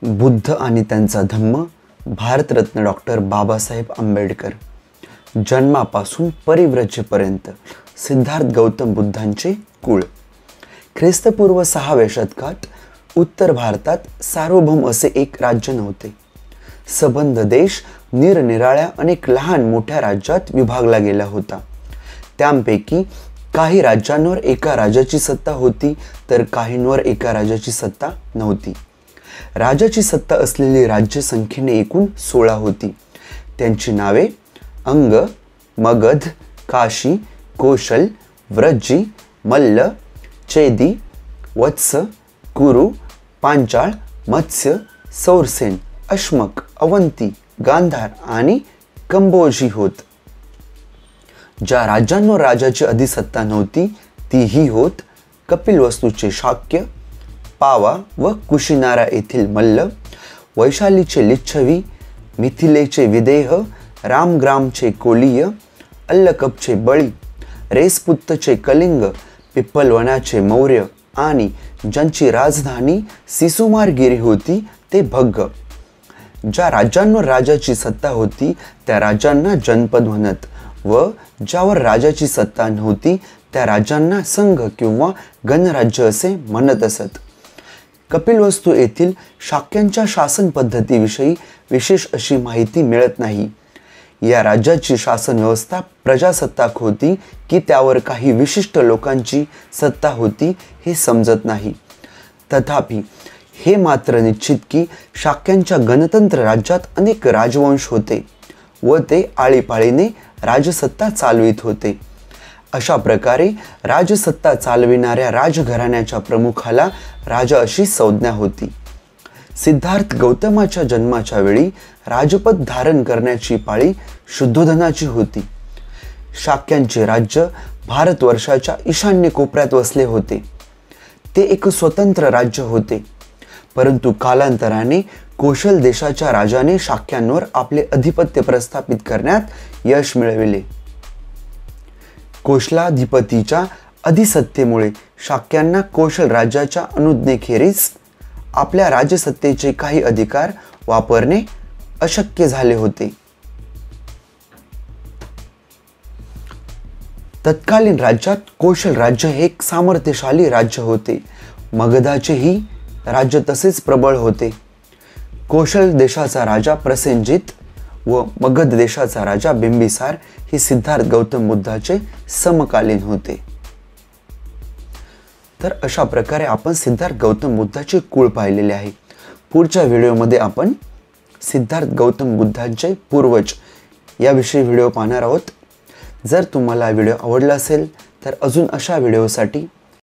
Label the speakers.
Speaker 1: बुद्ध आणि त्यांचा धम्म, भारतरत्न डॉक्टर बाबासाहेब आंबेडकर. जन्मापासून परिव्रजेपर्यंत सिद्धार्थ गौतम बुद्धांचे कुळ. ख्रिस्तपूर्व 6व्या शतकात उत्तर भारतात सार्वभौम असे एक राज्य नव्हते. सबंध देश निरनिराळ्या अनेक लहान मोठ्या राज्यात विभागला गेला होता. त्यांपैकी काही राज्यांवर एका राजाची सत्ता होती तर काहींवर एका राजाची सत्ता नव्हती. राजाची सत्ता असलेली राज्य संख्येने एकूण 16 होती. त्यांची नावे अंग, मगध, काशी, कोशल, व्रजी, मल्ल, चेदी, वत्स, कुरु, पांचाळ, मत्स्य, सौरसेन, अश्मक, अवंती, गांधार आणि कंबोजी होत. ज्या राज्यांवर राजाची अधिसत्ता नव्हती ती ही होत कपिलवस्तूचे शाक्य, पावा व कुशिनारा येथील मल्ल, वैशालीचे लिच्छवी, मिथिलेचे विदेह, रामग्रामचे कोलीय, अल्लकपचे बळी, रेसपुत्तचे कलिंग, पिप्पलवनाचे मौर्य आणि ज्यांची राजधानी सिसुमारगिरी होती ते भग्ग. ज्या राज्यांवर राजाची सत्ता होती त्या राज्यांना जनपद म्हणत व ज्यावर राजाची सत्ता नव्हती त्या राज्यांना संघ किंवा गणराज्य असे म्हणत असत. कपिलवस्तू येथील शाक्यांच्या शासन पद्धतीविषयी विशेष अशी माहिती मिळत नाही. या राज्याची शासन व्यवस्था प्रजासत्ताक होती की त्यावर काही विशिष्ट लोकांची सत्ता होती हे समजत नाही. तथापि हे मात्र निश्चित की शाक्यांच्या गणतंत्र राज्यात अनेक राजवंश होते व ते आळीपाळीने राजसत्ता चालवित होते. अशा प्रकारे राजसत्ता चालविणाऱ्या राजघराण्याच्या प्रमुखाला राजा अशी संज्ञा होती. सिद्धार्थ गौतमाच्या जन्माच्या वेळी राजपद धारण करण्याची पाळी शुद्धोधनाची होती. शाक्यांचे राज्य भारतवर्षाच्या ईशान्य कोपऱ्यात वसले होते. ते एक स्वतंत्र राज्य होते. परंतु कालांतराने कोशल देशाच्या राजाने शाक्यांवर आपले अधिपत्य प्रस्थापित करण्यात यश मिळविले. कोशलाधिपतीच्या अधिसत्तेमुळे शाक्यांना कोशल राज्याच्या अनुज्ञेखेरीज आपल्या राजसत्तेचे काही अधिकार वापरणे अशक्य झाले होते. तत्कालीन राज्यात कोशल राज्य हे एक सामर्थ्यशाली राज्य होते. मगधाचेही राज्य तसेच प्रबळ होते. कोशल देशाचा राजा प्रसेनजित व मगध देशाचा राजा बिंबिसार हे सिद्धार्थ गौतम बुद्धाचे समकालीन होते. तर अशा प्रकारे आपण सिद्धार्थ गौतम बुद्धाचे कुळ पाहिलेले आहे. पुढच्या व्हिडिओमध्ये आपण सिद्धार्थ गौतम बुद्धांचे पूर्वज याविषयी व्हिडिओ पाहणार आहोत. जर तुम्हाला व्हिडिओ आवडला असेल तर अजून अशा व्हिडिओसाठी